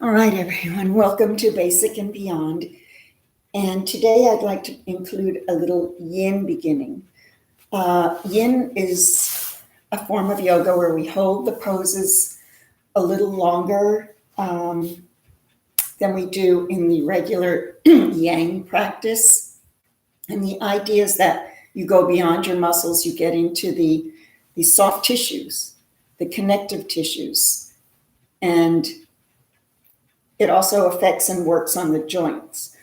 All right, everyone, welcome to Basic and Beyond. And today I'd like to include a little yin beginning. Yin is a form of yoga where we hold the poses a little longer than we do in the regular yang practice. And the idea is that you go beyond your muscles, you get into the soft tissues, the connective tissues, and it also affects and works on the joints.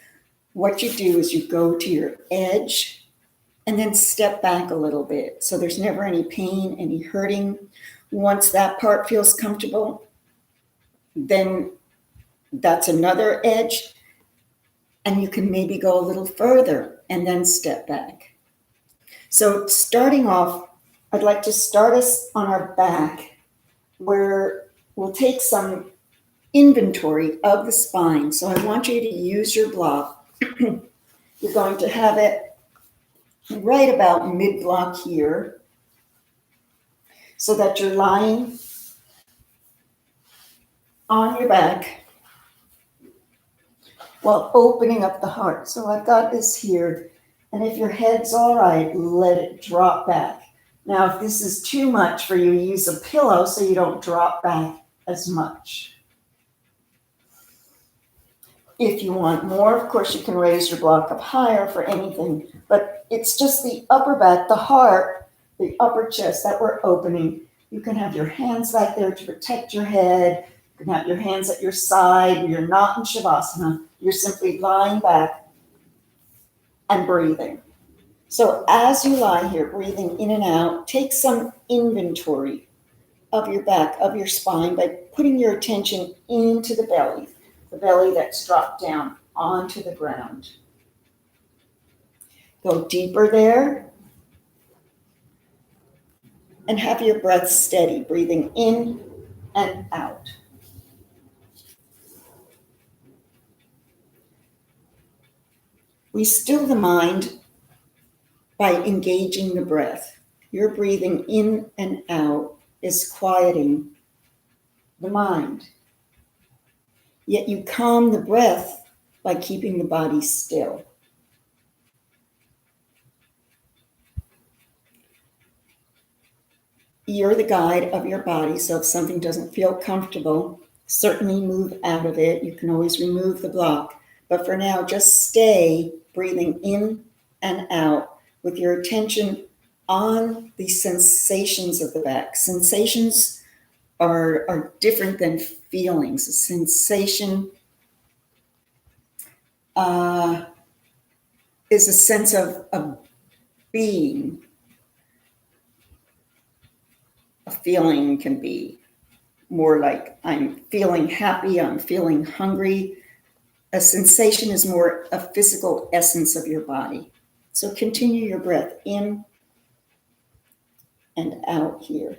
What you do is you go to your edge and then step back a little bit. So there's never any pain, any hurting. Once that part feels comfortable, then that's another edge. And you can maybe go a little further and then step back. So starting off, I'd like to start us on our back, where we'll take some inventory of the spine. So I want you to use your block. You're going to have it right about mid-block here, so that you're lying on your back while opening up the heart. So I've got this here, and if your head's all right, let it drop back. Now, if this is too much for you, use a pillow so you don't drop back as much. If you want more, of course, you can raise your block up higher for anything, but it's just the upper back, the heart, the upper chest that we're opening. You can have your hands back there to protect your head. You can have your hands at your side. You're not in Shavasana. You're simply lying back and breathing. So as you lie here, breathing in and out, take some inventory of your back, of your spine, by putting your attention into the belly that's dropped down onto the ground. Go deeper there and have your breath steady, breathing in and out. We still the mind by engaging the breath. Your breathing in and out is quieting the mind. Yet you calm the breath by keeping the body still. You're the guide of your body, so if something doesn't feel comfortable, certainly move out of it. You can always remove the block. But for now, just stay breathing in and out with your attention on the sensations of the back. Sensations are different than feelings. A sensation is a sense of being. A feeling can be more like I'm feeling happy, I'm feeling hungry. A sensation is more a physical essence of your body. So continue your breath in and out here.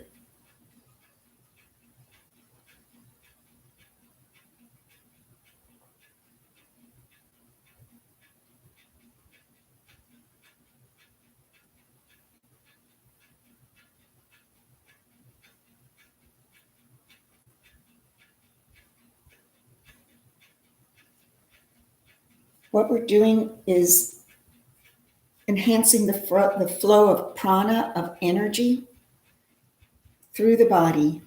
What we're doing is enhancing the flow of prana, of energy, through the body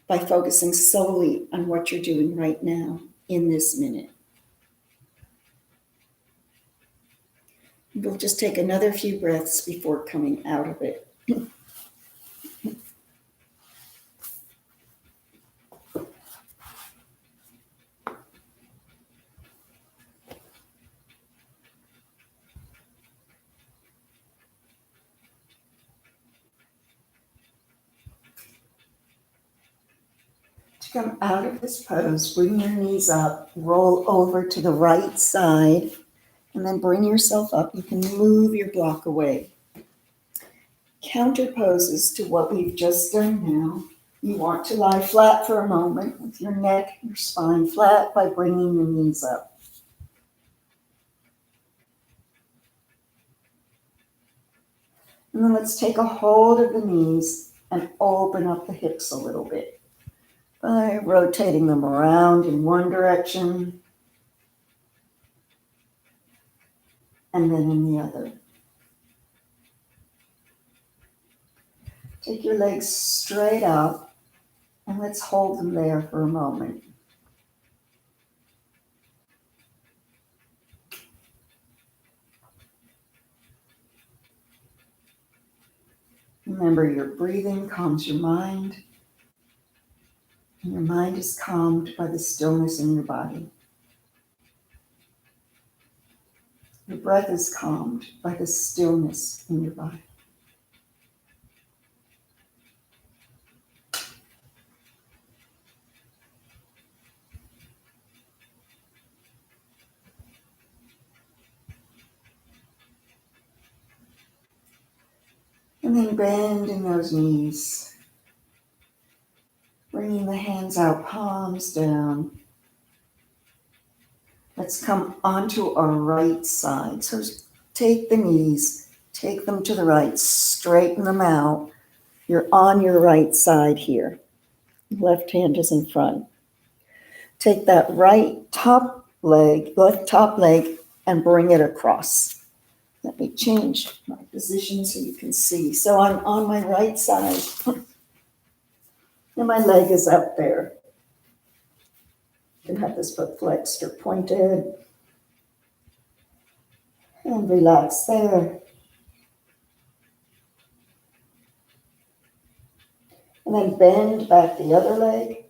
by focusing solely on what you're doing right now in this minute. We'll just take another few breaths before coming out of it. Come out of this pose, bring your knees up, roll over to the right side, and then bring yourself up. You can move your block away. Counter poses to what we've just done now. You want to lie flat for a moment with your neck, your spine flat by bringing the knees up. And then let's take a hold of the knees and open up the hips a little bit. by rotating them around in one direction and then in the other. Take your legs straight up and let's hold them there for a moment. Remember, your breathing calms your mind, and your mind is calmed by the stillness in your body. Your breath is calmed by the stillness in your body. And then bending those knees, bringing the hands out, palms down. Let's come onto our right side. So take the knees, take them to the right, straighten them out. You're on your right side here. Left hand is in front. Take that left top leg, and bring it across. Let me change my position so you can see. So I'm on my right side, and my leg is up there. You can have this foot flexed or pointed. And relax there. And then bend back the other leg.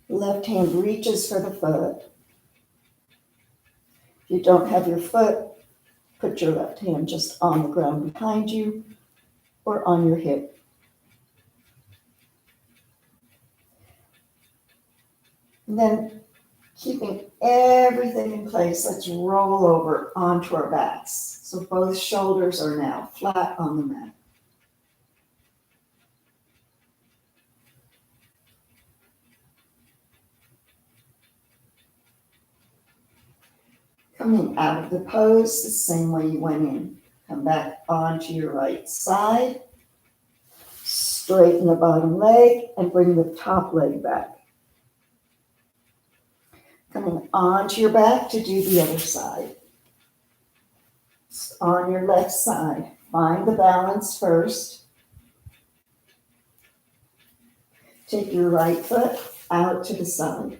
Left hand reaches for the foot. If you don't have your foot, put your left hand just on the ground behind you or on your hip. And then keeping everything in place, let's roll over onto our backs. So both shoulders are now flat on the mat. Coming out of the pose the same way you went in. Come back onto your right side. Straighten the bottom leg and bring the top leg back. Coming onto your back to do the other side. On your left side, find the balance first. Take your right foot out to the side.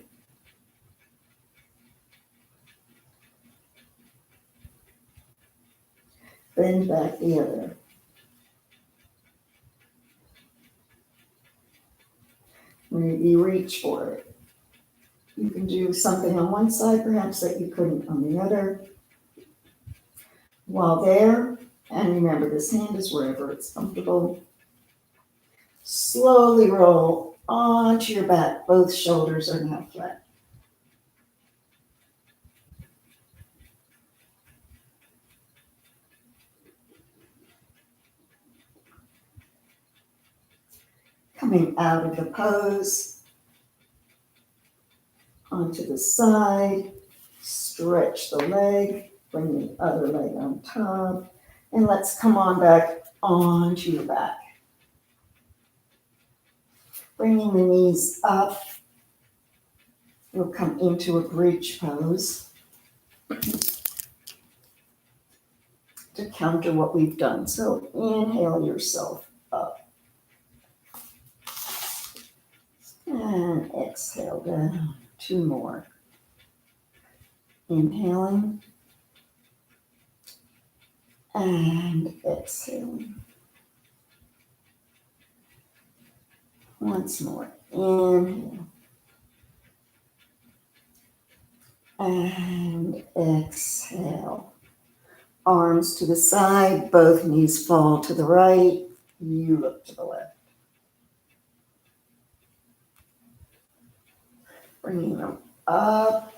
Bend back the other. You reach for it. You can do something on one side, perhaps, that you couldn't on the other. While there, and remember, this hand is wherever it's comfortable. Slowly roll onto your back. Both shoulders are now flat. Coming out of the pose, onto the side, stretch the leg, bring the other leg on top, and let's come on back onto your back. Bringing the knees up, we'll come into a bridge pose to counter what we've done. So inhale yourself up. And exhale down. 2 more. Inhaling and exhaling. Once more. Inhale and exhale. Arms to the side, both knees fall to the right. You look to the left. Bringing them up.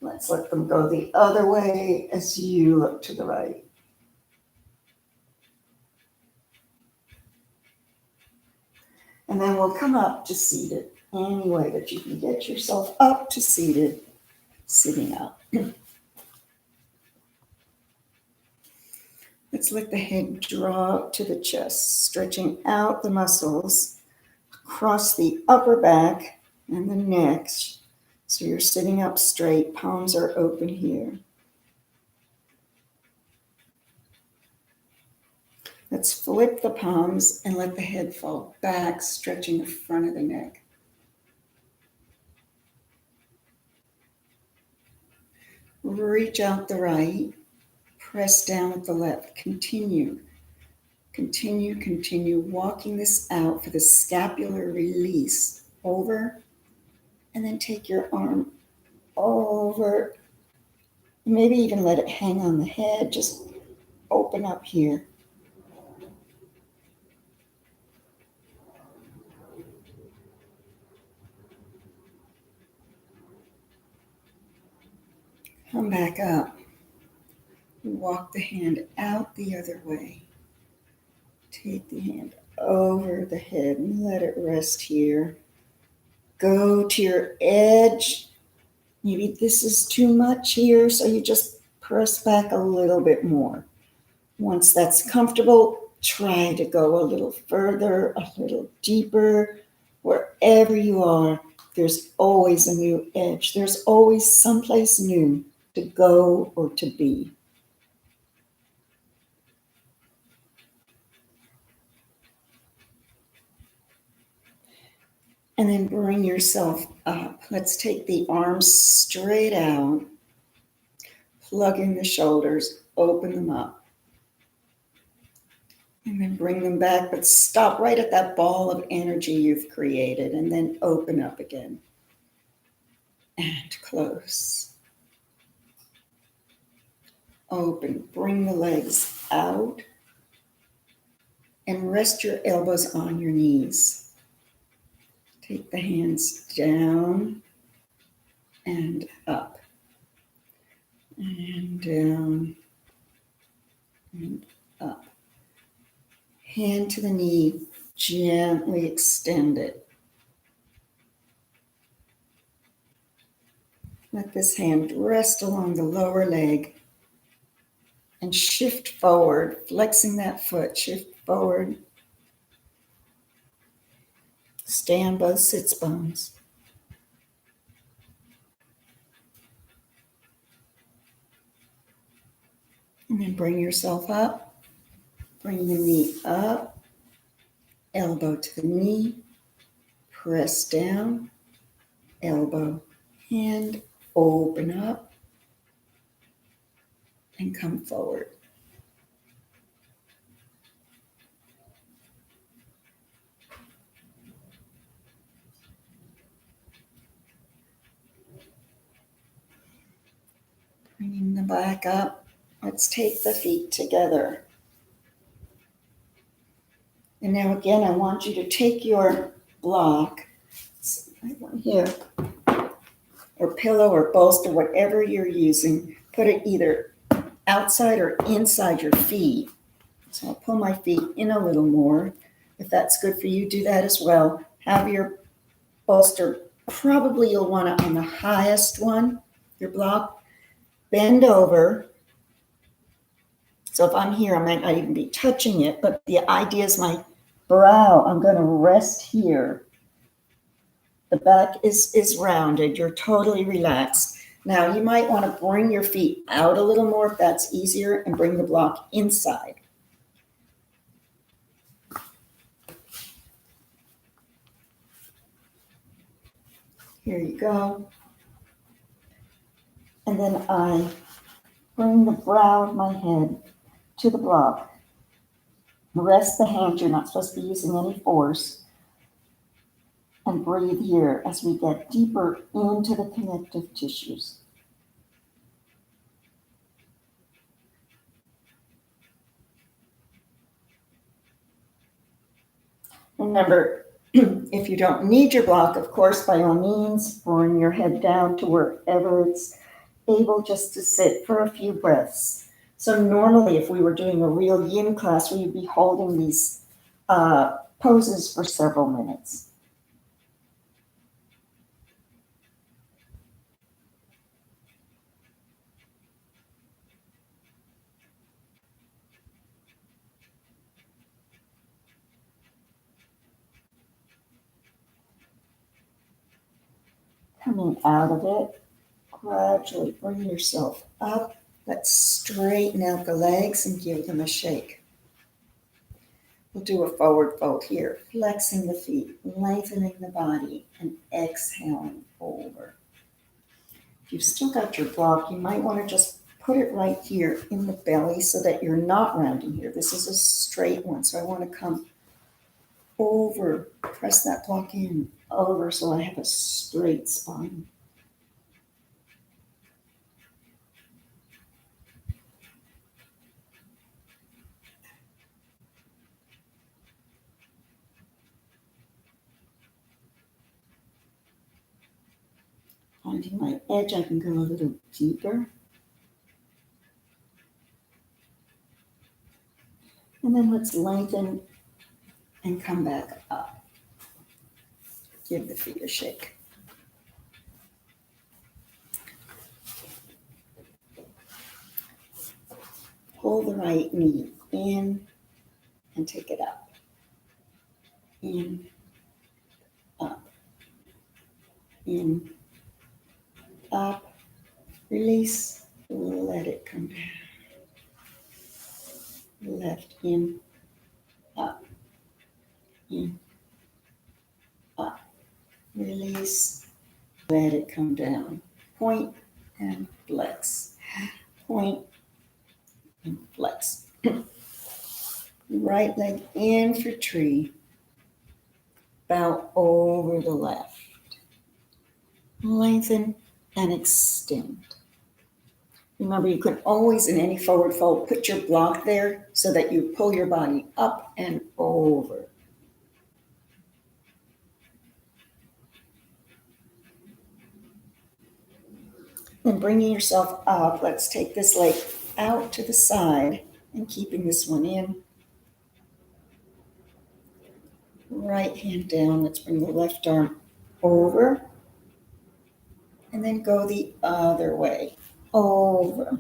Let's let them go the other way as you look to the right. And then we'll come up to seated. Any way that you can get yourself up to seated, sitting up. Let's let the head drop to the chest, stretching out the muscles cross the upper back and the neck. So you're sitting up straight, palms are open here. Let's flip the palms and let the head fall back, stretching the front of the neck. Reach out the right, press down with the left. Continue, walking this out for the scapular release. Over, and then take your arm over. Maybe even let it hang on the head. Just open up here. Come back up. Walk the hand out the other way. Take the hand over the head and let it rest here. Go to your edge. Maybe this is too much here, so you just press back a little bit more. Once that's comfortable, try to go a little further, a little deeper. Wherever you are, there's always a new edge. There's always someplace new to go or to be. And then bring yourself up. Let's take the arms straight out. Plug in the shoulders, open them up. And then bring them back, but stop right at that ball of energy you've created, and then open up again. And close. Open, bring the legs out, and rest your elbows on your knees. Take the hands down and up, and down and up. Hand to the knee, gently extend it. Let this hand rest along the lower leg and shift forward, flexing that foot, shift forward. Stay on both sits bones. And then bring yourself up. Bring the knee up, elbow to the knee, press down, elbow, hand, open up, and come forward. Bringing the back up, let's take the feet together. And now again, I want you to take your block, right one here, or pillow or bolster, whatever you're using, put it either outside or inside your feet. So I'll pull my feet in a little more. If that's good for you, do that as well. Have your bolster, probably you'll want it on the highest one, your block. Bend over. So if I'm here, I might not even be touching it, but the idea is my brow, I'm going to rest here. The back is rounded. You're totally relaxed. Now, you might want to bring your feet out a little more if that's easier, and bring the block inside. Here you go. And then I bring the brow of my head to the block. Rest the hand. You're not supposed to be using any force. And breathe here as we get deeper into the connective tissues. Remember, if you don't need your block, of course, by all means, bring your head down to wherever it's able just to sit for a few breaths. So normally, if we were doing a real yin class, we would be holding these poses for several minutes. Coming out of it, gradually bring yourself up. Let's straighten out the legs and give them a shake. We'll do a forward fold here, flexing the feet, lengthening the body, and exhaling over. If you've still got your block, you might want to just put it right here in the belly so that you're not rounding here. This is a straight one, so I want to come over, press that block in, over, so I have a straight spine. Finding my edge, I can go a little deeper. And then let's lengthen and come back up. Give the feet a shake. Pull the right knee in and take it up. In, up, in, up, release, let it come down. Left in, up, release, let it come down. Point and flex, point and flex. Right leg in for tree, bow over the left. Lengthen and extend. Remember, you can always, in any forward fold, put your block there so that you pull your body up and over. Then bringing yourself up, let's take this leg out to the side and keeping this one in. Right hand down, let's bring the left arm over and then go the other way, over.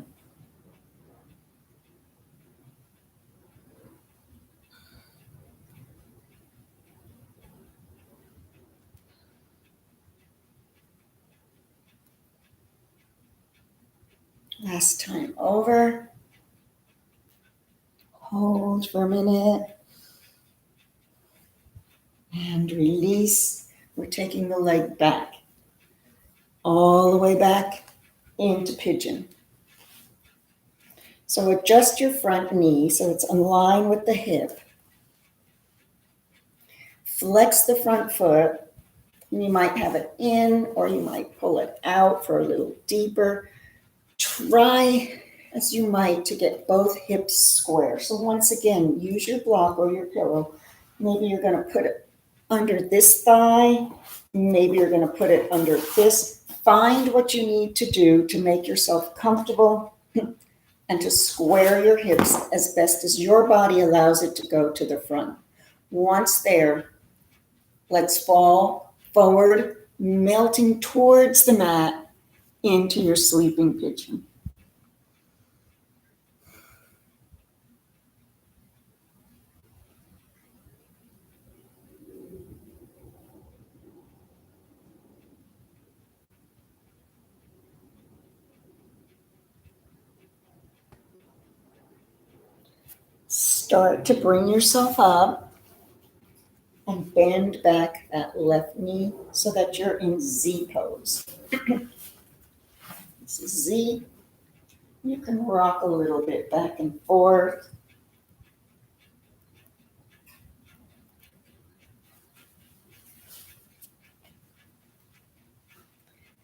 Last time over. Hold for a minute. And release. We're taking the leg back. All the way back into pigeon. So adjust your front knee so it's in line with the hip. Flex the front foot. You might have it in or you might pull it out for a little deeper. Try as you might to get both hips square. So once again, use your block or your pillow. Maybe you're going to put it under this thigh. Maybe you're going to put it under this. Find what you need to do to make yourself comfortable and to square your hips as best as your body allows it to go to the front. Once there, let's fall forward, melting towards the mat into your sleeping pigeon. Start to bring yourself up and bend back that left knee so that you're in Z pose. This is Z. You can rock a little bit back and forth.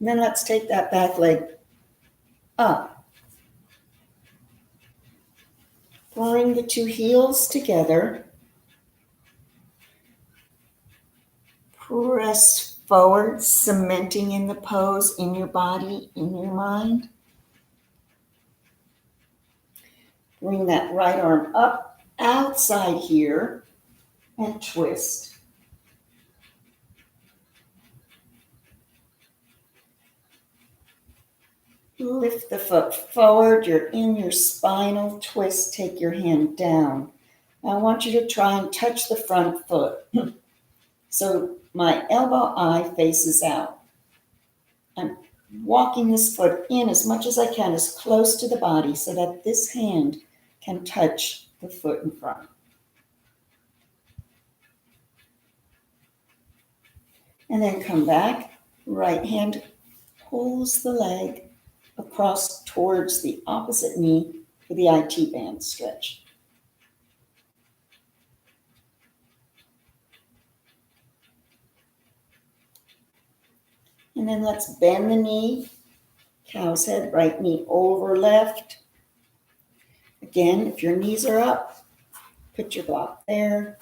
And then let's take that back leg up. Bring the two heels together. Press forward, cementing in the pose in your body, in your mind. Bring that right arm up outside here and twist. Lift the foot forward. You're in your spinal twist. Take your hand down. I want you to try and touch the front foot. So my elbow eye faces out. I'm walking this foot in as much as I can, as close to the body so that this hand can touch the foot in front. And then come back, right hand pulls the leg across towards the opposite knee for the IT band stretch. And then let's bend the knee, cow's head, right knee over left. Again, if your knees are up, put your block there.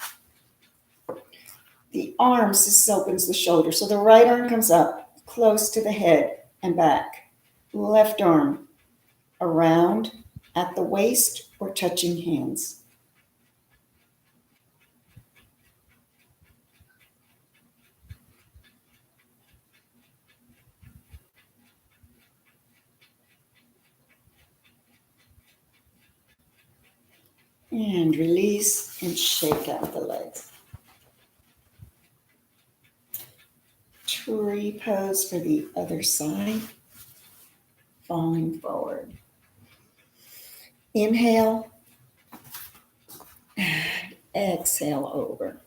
The arms, this opens the shoulder. So the right arm comes up close to the head and back. Left arm around at the waist or touching hands. And release and shake out the legs. Tree pose for the other side. Falling forward. Inhale. And exhale over.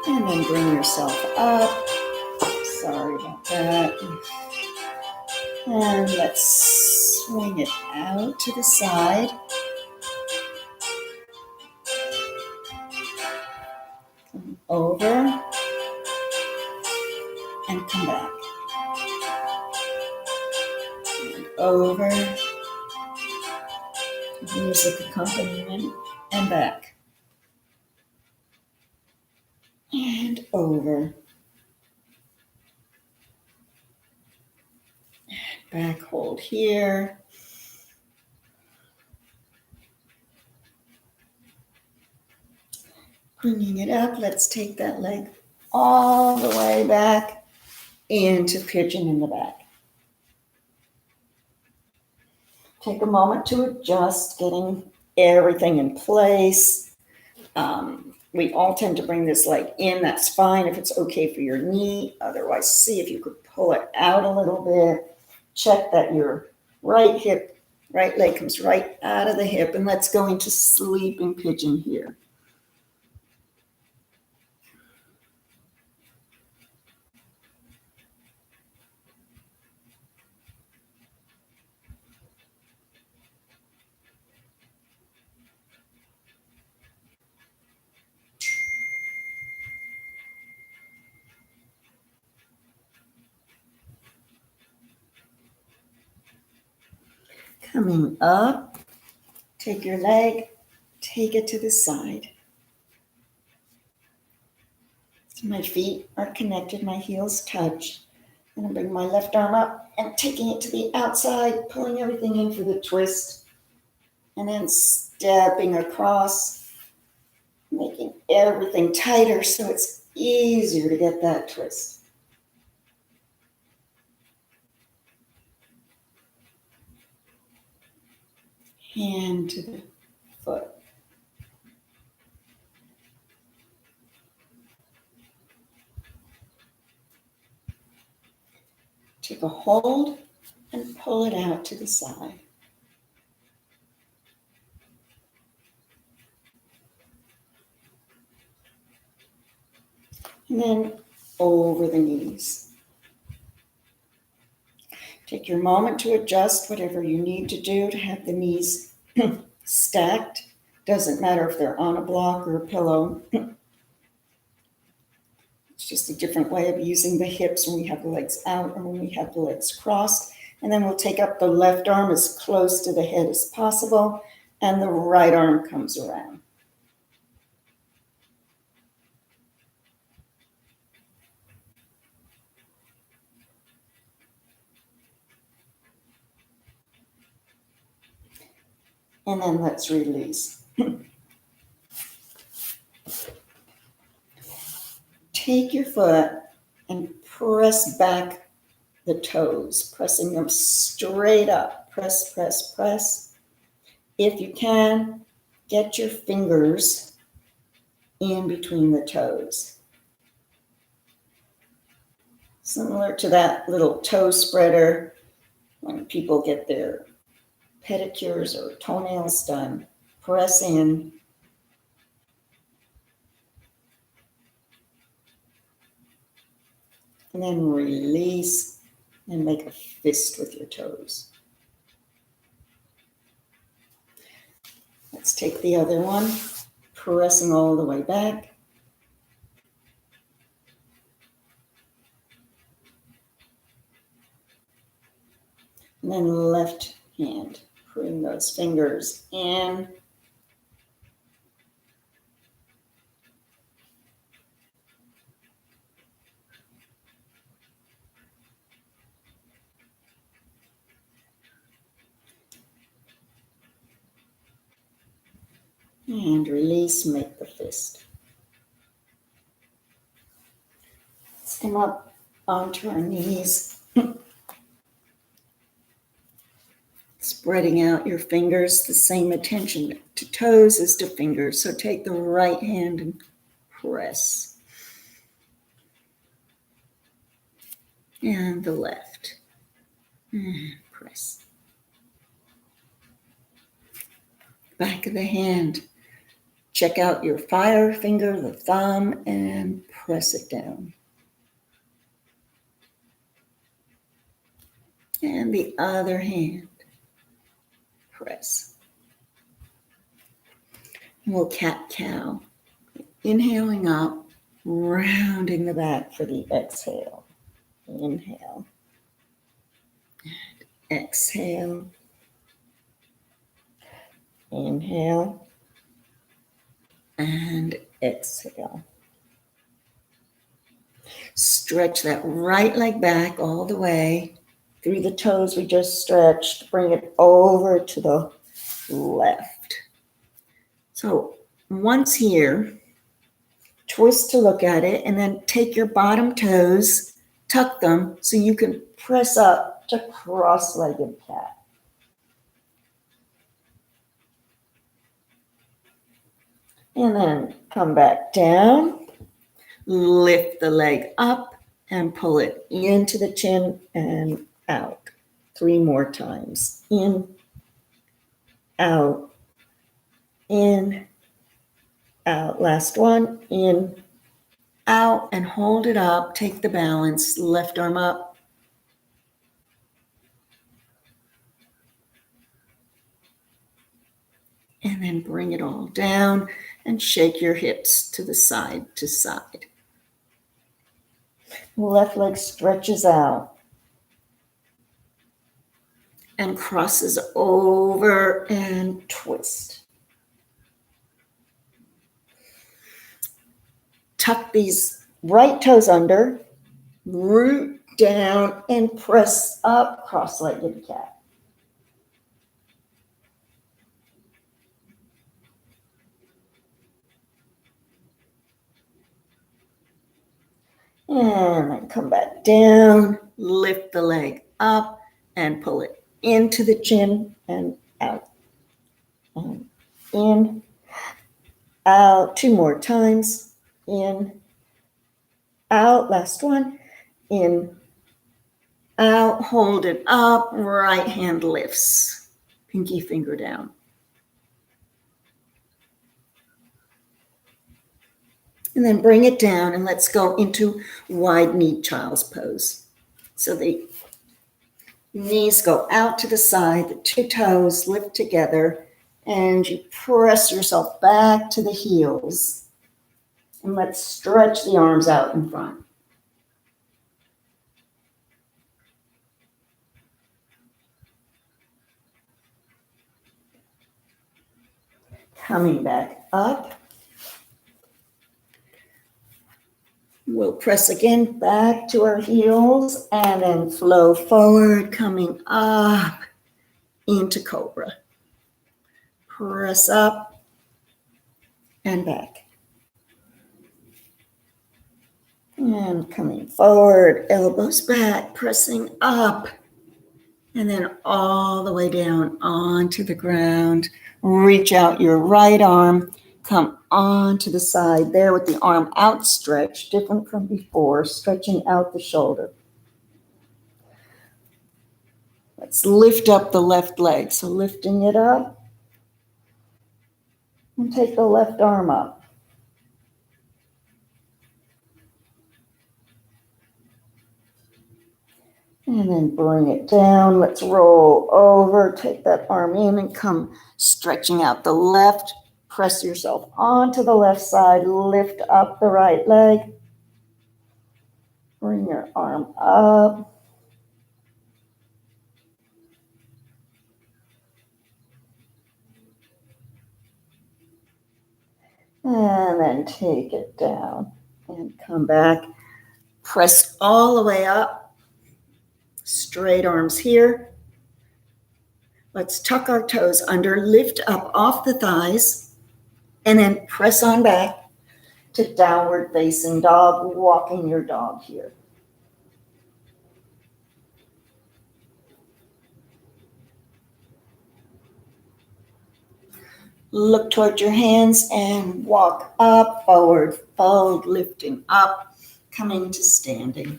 And then bring yourself up. Sorry about that. And let's swing it out to the side. Come over. And come back. And over. Music accompaniment. And back. And over. Back, hold here. Bringing it up, let's take that leg all the way back into pigeon in the back. Take a moment to adjust, getting everything in place. We all tend to bring this leg in. That's fine if it's okay for your knee. Otherwise, see if you could pull it out a little bit. Check that your right leg comes right out of the hip. And let's go into sleeping pigeon here. Coming up, take your leg, take it to the side. So my feet are connected, my heels touch. And I bring my left arm up and taking it to the outside, pulling everything in for the twist. And then stepping across, making everything tighter so it's easier to get that twist. Hand to the foot. Take a hold and pull it out to the side. And then over the knees. Take your moment to adjust whatever you need to do to have the knees stacked. Doesn't matter if they're on a block or a pillow. It's just a different way of using the hips when we have the legs out or when we have the legs crossed. And then we'll take up the left arm as close to the head as possible, and the right arm comes around. And then let's release. Take your foot and press back the toes, pressing them straight up. Press, press, press. If you can, get your fingers in between the toes. Similar to that little toe spreader when people get their pedicures or toenails done. Press in. And then release and make a fist with your toes. Let's take the other one, pressing all the way back. And then left hand, putting those fingers in. And release, make the fist. Let's come up onto our knees. Spreading out your fingers, the same attention to toes as to fingers. So take the right hand and press. And the left. And press. Back of the hand. Check out your fire finger, the thumb, and press it down. And the other hand. Press. And we'll cat-cow. Inhaling up, rounding the back for the exhale. Inhale. And exhale. Inhale. And exhale. Stretch that right leg back all the way through the toes we just stretched. Bring it over to the left. So once here, twist to look at it, and then take your bottom toes, tuck them so you can press up to cross-legged cat. And then come back down, lift the leg up and pull it into the chin and out. 3 more times. In, out, in, out. Last one, in, out, and hold it up. Take the balance, left arm up. And then bring it all down and shake your hips to the side to side. Left leg stretches out and crosses over and twist. Tuck these right toes under, root down and press up, cross-legged cat. And then come back down, lift the leg up and pull it into the chin and out. And in, out, 2 more times. In, out, last one. In, out, hold it up, right hand lifts. Pinky finger down. And then bring it down and let's go into wide knee child's pose. So the knees go out to the side, the 2 toes lift together, and you press yourself back to the heels. And let's stretch the arms out in front. Coming back up. We'll press again back to our heels and then flow forward, coming up into cobra. Press up and back. And coming forward, elbows back, pressing up And then all the way down onto the ground. Reach out your right arm, come onto the side there with the arm outstretched, different from before, stretching out the shoulder. Let's lift up the left leg. So lifting it up and take the left arm up. And then bring it down. Let's roll over. Take that arm in and come stretching out the left. Press yourself onto the left side. Lift up the right leg. Bring your arm up. And then take it down and come back. Press all the way up. Straight arms here. Let's tuck our toes under, lift up off the thighs, and then press on back to downward facing dog, walking your dog here. Look toward your hands and walk up, forward, fold, lifting up, coming to standing.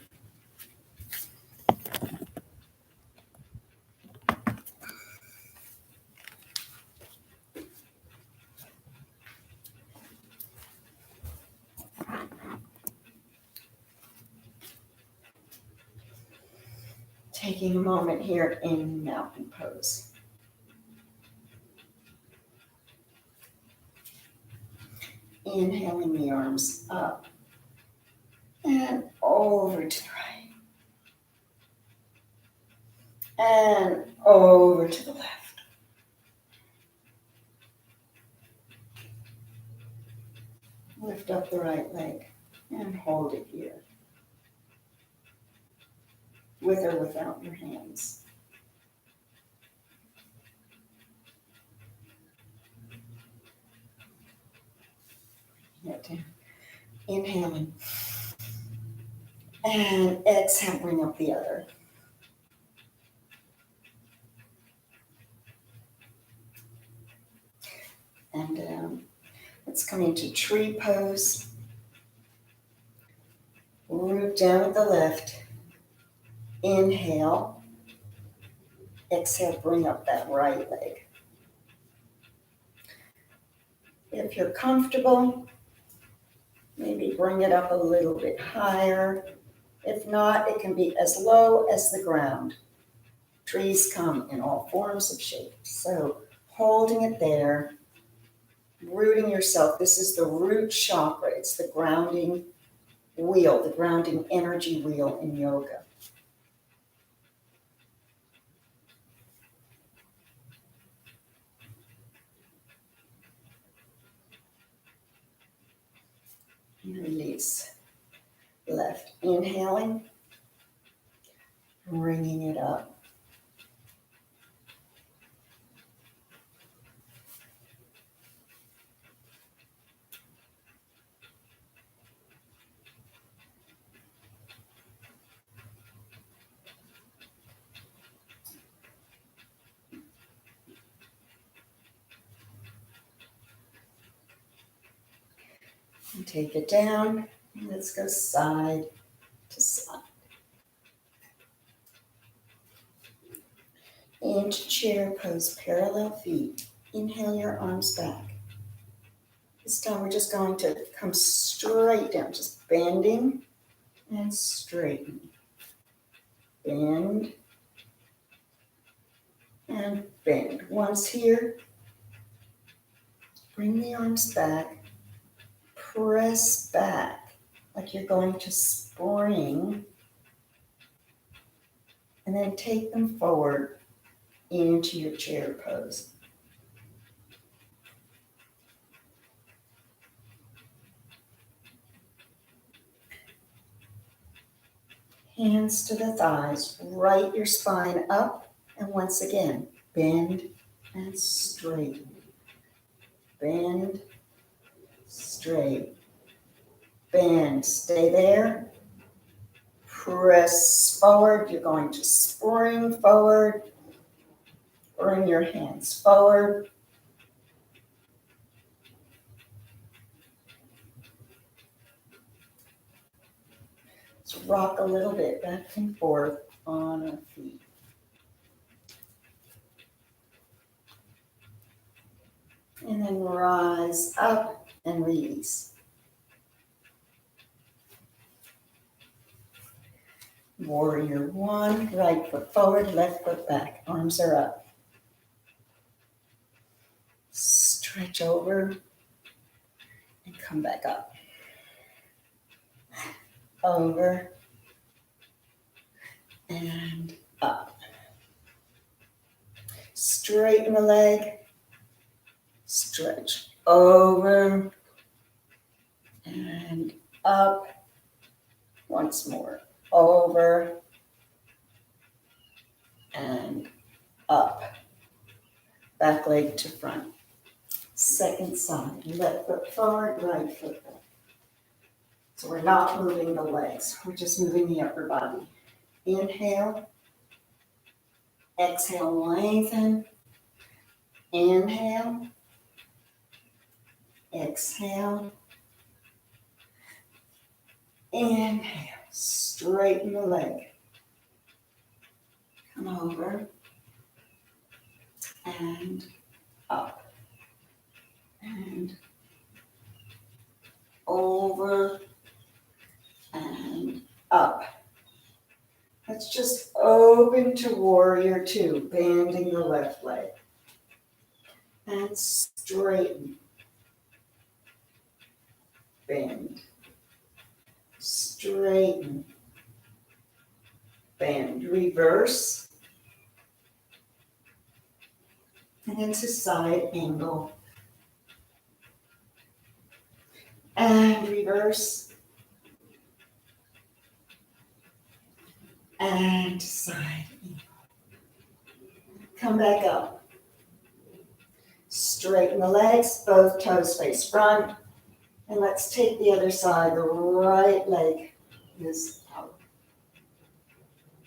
Taking a moment here in mountain pose. Inhaling the arms up and over to the right. And over to the left. Lift up the right leg and hold it here. With or without your hands. Inhaling. And exhale, bring up the other. And down. Let's come into tree pose. Root down with the left. Inhale. Exhale, bring up that right leg. If you're comfortable, maybe bring it up a little bit higher. If not, it can be as low as the ground. Trees come in all forms of shapes. So holding it there, rooting yourself. This is the root chakra. It's the grounding wheel, the grounding energy wheel in yoga. Release. Left. Inhaling. Bringing it up. And take it down. And let's go side to side. Into chair pose, parallel feet. Inhale your arms back. This time we're just going to come straight down, just bending and straighten. Bend and bend. Once here, bring the arms back. Press back like you're going to spring. And then take them forward into your chair pose. Hands to the thighs, right your spine up, and once again, bend and straighten. Bend, straight, bend. Stay there. press forward. You're going to spring forward. Bring your hands forward. Let's rock a little bit back and forth on our feet. And then rise up and release. Warrior one, right foot forward, left foot back. Arms are up. Stretch over and come back up. Over and up. Straighten the leg. Stretch over and up. Once more. Over and up. Back leg to front. Second side. Left foot forward, right foot back. So we're not moving the legs. We're just moving the upper body. Inhale. Exhale, lengthen. Inhale. Exhale. Inhale. Straighten the leg. Come over and up and over and up. Let's just open to warrior two, bending the left leg and straighten. Bend. Straighten. Bend. Reverse. And into side angle. And reverse. And side angle. Come back up. Straighten the legs, both toes face front. And let's take the other side. The right leg is out.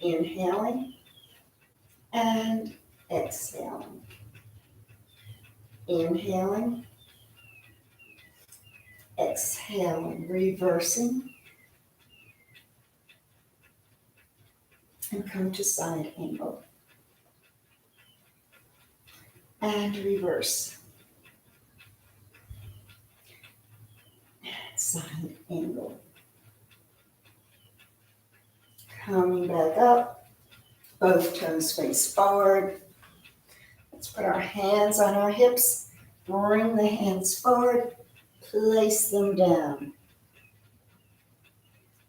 Inhaling and exhaling. Inhaling, exhaling, reversing. And come to side angle. And reverse. Side angle. Coming back up, both toes face forward. Let's put our hands on our hips, bring the hands forward, place them down.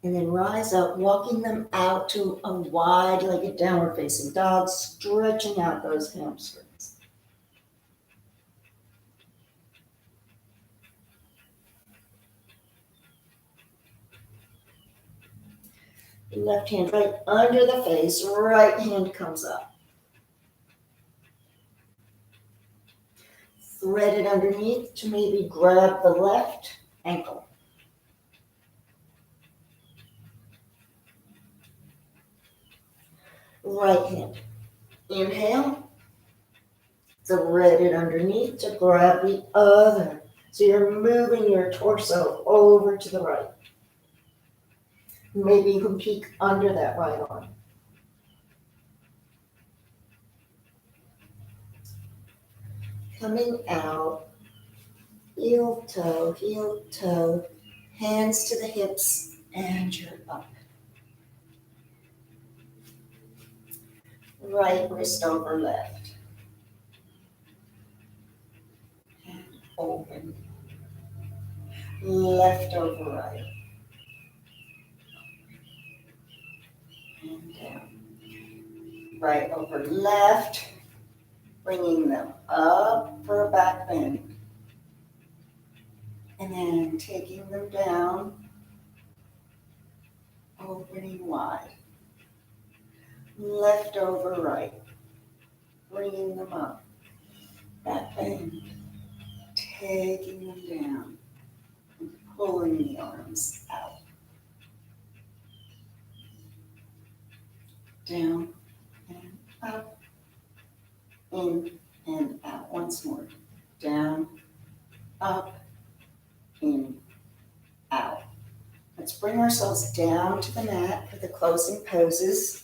And then rise up, walking them out to a wide-legged downward facing dog, stretching out those hamstrings. Left hand right under the face, right hand comes up. Thread it underneath to maybe grab the left ankle. Right hand. Inhale. Thread it underneath to grab the other. So you're moving your torso over to the right. Maybe you can peek under that right arm. Coming out, heel toe, hands to the hips, and you're up. Right wrist over left. And open. Left over right. And down. Right over left. Bringing them up for a back bend. And then taking them down. Opening wide. Left over right. Bringing them up. Back bend. Taking them down. And pulling the arms out. down and up, in and out. Once more, down, up, in, out. Let's bring ourselves down to the mat for the closing poses.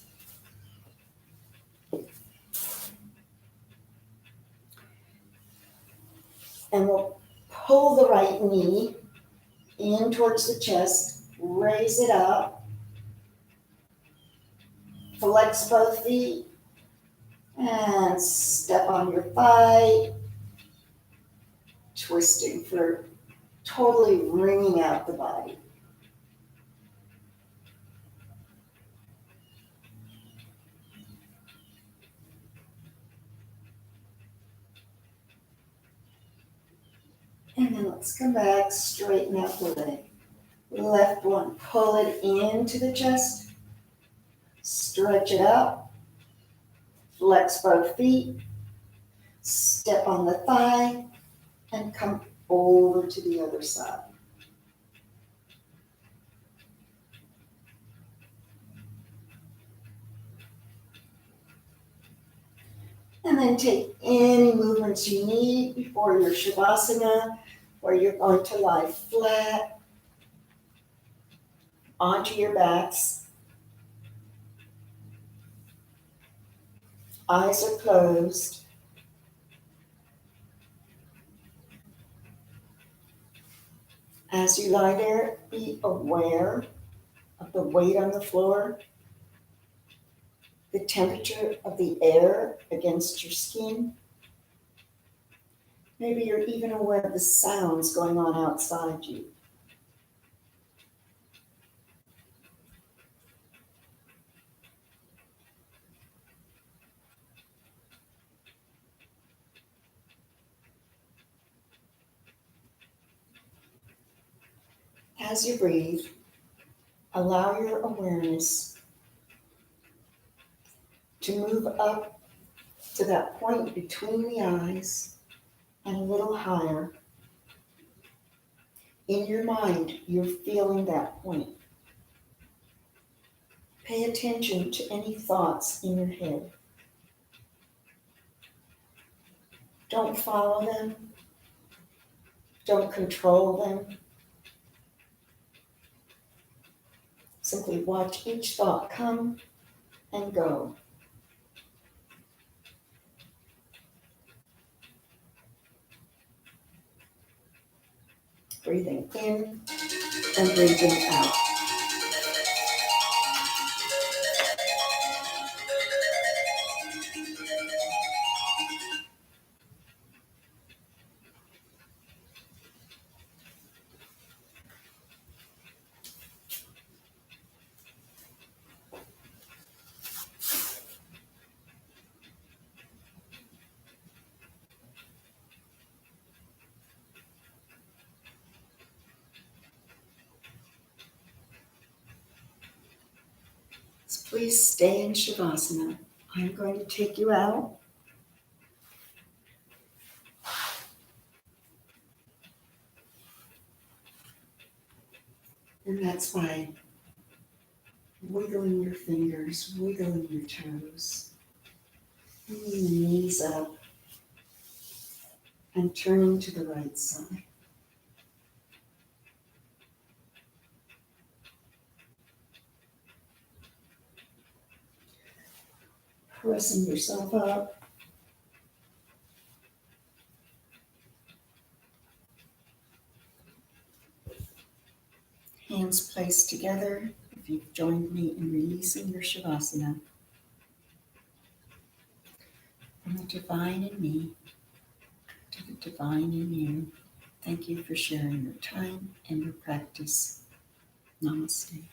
And we'll pull the right knee in towards the chest, raise it up, flex both feet, and step on your thigh, twisting for totally wringing out the body. And then let's come back, straighten out the leg. Left one, pull it into the chest, stretch it up, flex both feet, step on the thigh, and come over to the other side. And then take any movements you need before your Shavasana, where you're going to lie flat onto your backs. Eyes are closed. As you lie there, be aware of the weight on the floor, the temperature of the air against your skin. Maybe you're even aware of the sounds going on outside you. As you breathe, allow your awareness to move up to that point between the eyes and a little higher. In your mind, you're feeling that point. Pay attention to any thoughts in your head. Don't follow them. Don't control them. Simply watch each thought come and go. Breathing in and breathing out. Please stay in Shavasana. I'm going to take you out. And that's by wiggling your fingers, wiggling your toes, bringing the knees up, and turning to the right side. Pressing yourself up. Hands placed together if you've joined me in releasing your Shavasana. From the divine in me to the divine in you, thank you for sharing your time and your practice. Namaste.